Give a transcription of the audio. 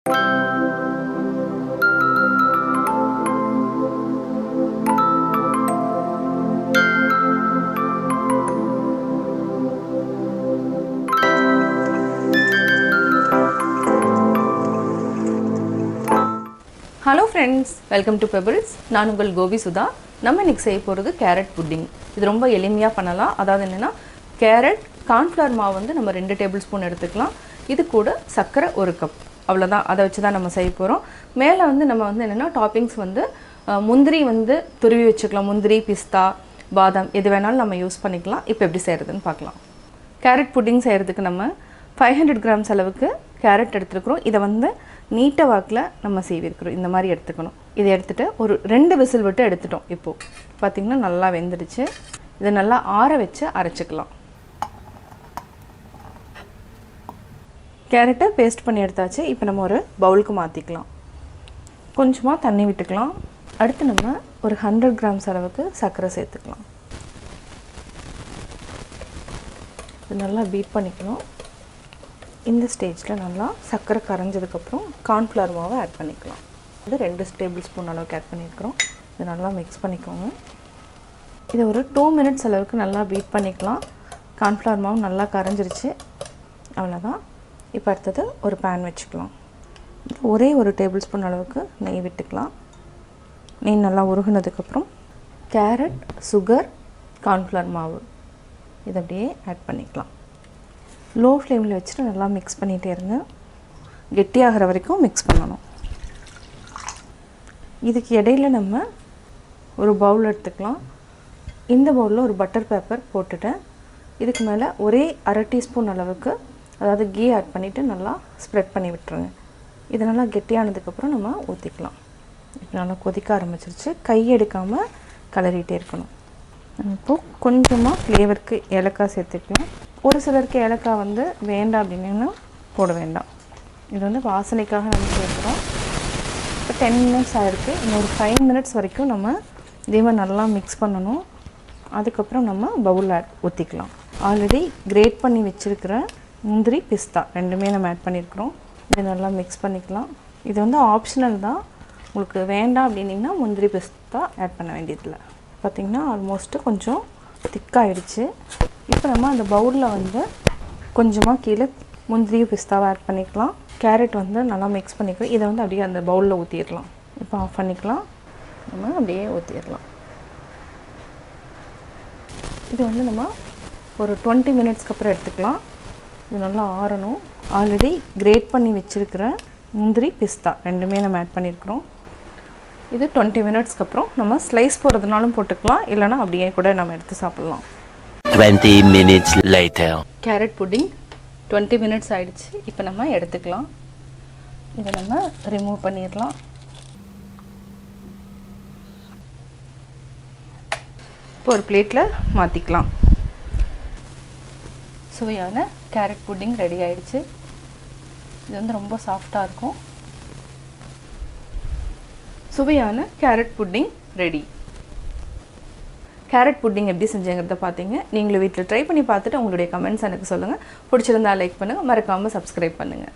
Hello friends, welcome to Pebbles. நான் உங்கள் கோபி சுதா. நம்ம இன்னைக்கு செய்ய போகிறது கேரட் புட்டிங். இது ரொம்ப எளிமையா பண்ணலாம். அதாவது என்னன்னா கேரட் கார்ன்ஃப்ளவர் மாவு வந்து நம்ம 2 டேபிள்ஸ்பூன் எடுத்துக்கலாம். இது கூட சர்க்கரை 1 கப். அவ்வளவுதான். அதை வச்சு தான் நம்ம செய்ய போறோம். மேலே வந்து நம்ம வந்து என்னன்னா டாப்பிங்ஸ் வந்து முந்திரி வந்து துருவி வச்சுக்கலாம். முந்திரி, பிஸ்தா, பாதாம் எது வேணாலும் நம்ம யூஸ் பண்ணிக்கலாம். இப்போ எப்படி செய்யறதுன்னு பார்க்கலாம். கேரட் புட்டிங் செய்யறதுக்கு நம்ம 500 கிராம்ஸ் அளவுக்கு கேரட் எடுத்துக்கிறோம். இதை வந்து நீட்ட வாக்கில் நம்ம சீவிருக்கிறோம். இந்த மாதிரி எடுத்துக்கணும். இதை எடுத்துகிட்டு ஒரு 2 விசில் விட்டு எடுத்துட்டோம். இப்போது பார்த்திங்கன்னா நல்லா வெந்துடுச்சு. இதை நல்லா ஆற வச்சு அரைச்சிக்கலாம். கேரட்டை பேஸ்ட் பண்ணி எடுத்தாச்சு. இப்போ நம்ம ஒரு பவுலுக்கு மாற்றிக்கலாம். கொஞ்சமாக தண்ணி விட்டுக்கலாம். அடுத்து நம்ம ஒரு 100 கிராம்ஸ் அளவுக்கு சர்க்கரை சேர்த்துக்கலாம். இது நல்லா பீட் பண்ணிக்கணும். இந்த ஸ்டேஜில் நல்லா சர்க்கரை கரைஞ்சதுக்கப்புறம் கார்ன்ஃப்ளவர் மாவை ஆட் பண்ணிக்கலாம். இது 2 டேபிள் ஸ்பூன் அளவுக்கு ஆட் பண்ணியிருக்கிறோம். இது நல்லா மிக்ஸ் பண்ணிக்கோங்க. இதை ஒரு 2 மினிட்ஸ் அளவுக்கு நல்லா பீட் பண்ணிக்கலாம். கார்ன்ஃப்ளவர் மாவு நல்லா கரைஞ்சிருச்சு. அவ்வளோதான். இப்போ அடுத்தது ஒரு பேன் வச்சுக்கலாம். ஒரே ஒரு டேபிள் ஸ்பூன் அளவுக்கு நெய் விட்டுக்கலாம். நெய் நல்லா உருகுனதுக்கப்புறம் கேரட், சுகர், கார்ன்ஃப்ளவர் மாவு இதை அப்படியே ஆட் பண்ணிக்கலாம். லோ ஃப்ளேமில் வச்சுட்டு நல்லா மிக்ஸ் பண்ணிகிட்டே இருங்க. கெட்டியாகிற வரைக்கும் மிக்ஸ் பண்ணணும். இதுக்கு இடையில நம்ம ஒரு பவுல் எடுத்துக்கலாம். இந்த பவுலில் ஒரு பட்டர் பேப்பர் போட்டுட்டேன். இதுக்கு மேலே ஒரே அரை டீஸ்பூன் அளவுக்கு அதாவது கீ ஆட் பண்ணிவிட்டு நல்லா ஸ்ப்ரெட் பண்ணி விட்டுருங்க. இது நல்லா கெட்டியானதுக்கப்புறம் நம்ம ஊற்றிக்கலாம். இப்போ நல்லா கொதிக்க ஆரம்பிச்சிருச்சு. கை எடுக்காமல் கலரிகிட்டே இருக்கணும். இப்போது கொஞ்சமாக ஃப்ளேவருக்கு ஏலக்காய் சேர்த்துக்கலாம். ஒரு சிலருக்கு ஏலக்காய் வந்து வேண்டாம் அப்படின்னா போட வேண்டாம். இது வந்து வாசனைக்காக நம்ம சேர்க்குறோம். இப்போ 10 மினிட்ஸ் ஆகிருக்கு. இன்னொரு 5 மினிட்ஸ் வரைக்கும் நம்ம இதே மாதிரி நல்லா மிக்ஸ் பண்ணணும். அதுக்கப்புறம் நம்ம பவுலில் ஊற்றிக்கலாம். ஆல்ரெடி கிரேட் பண்ணி வச்சுருக்கிற முந்திரி, பிஸ்தா ரெண்டுமே நம்ம ஆட் பண்ணியிருக்கிறோம். இது நல்லா மிக்ஸ் பண்ணிக்கலாம். இது வந்து ஆப்ஷனல் தான். உங்களுக்கு வேண்டாம் அப்படின்னிங்கன்னா முந்திரி, பிஸ்தா ஆட் பண்ண வேண்டியதில்லை. பார்த்திங்கன்னா ஆல்மோஸ்ட்டு கொஞ்சம் திக்காகிடுச்சு. இப்போ நம்ம அந்த பவுலில் வந்து கொஞ்சமாக கீழே முந்திரி, பிஸ்தாவை ஆட் பண்ணிக்கலாம். கேரட் வந்து நல்லா மிக்ஸ் பண்ணிக்கலாம். இதை வந்து அப்படியே அந்த பவுலில் ஊற்றிடலாம். இப்போ ஆஃப் பண்ணிக்கலாம். நம்ம அப்படியே ஊற்றிடலாம். இது வந்து நம்ம ஒரு 20 மினிட்ஸ்க்கு அப்புறம் எடுத்துக்கலாம். இது நல்லா ஆறணும். ஆல்ரெடி கிரேட் பண்ணி வச்சுருக்கிற முந்திரி, பிஸ்தா ரெண்டுமே நம்ம ஆட் பண்ணியிருக்கிறோம். இது 20 மினிட்ஸ்க்கு அப்புறம் நம்ம ஸ்லைஸ் போடுறதுனாலும் போட்டுக்கலாம். இல்லைனா அப்படியே கூட நம்ம எடுத்து சாப்பிட்லாம். 20 minutes later. Carrot pudding 20 minutes ஆயிடுச்சு. இப்போ நம்ம எடுத்துக்கலாம். இதை நம்ம ரிமூவ் பண்ணிடலாம். இப்போ ஒரு பிளேட்டில் மாற்றிக்கலாம். சுவையான கேரட் புட்டிங் ரெடி ஆயிடுச்சு. இது வந்து ரொம்ப சாஃப்டாக இருக்கும். சுவையான carrot pudding ready. Carrot pudding எப்படி செஞ்சேங்கிறத பார்த்தீங்க. நீங்களும் வீட்டில் ட்ரை பண்ணி பார்த்துட்டு உங்களுடைய கமெண்ட்ஸ் எனக்கு சொல்லுங்கள். பிடிச்சிருந்தா லைக் பண்ணுங்கள். மறக்காமல் சப்ஸ்கிரைப் பண்ணுங்கள்.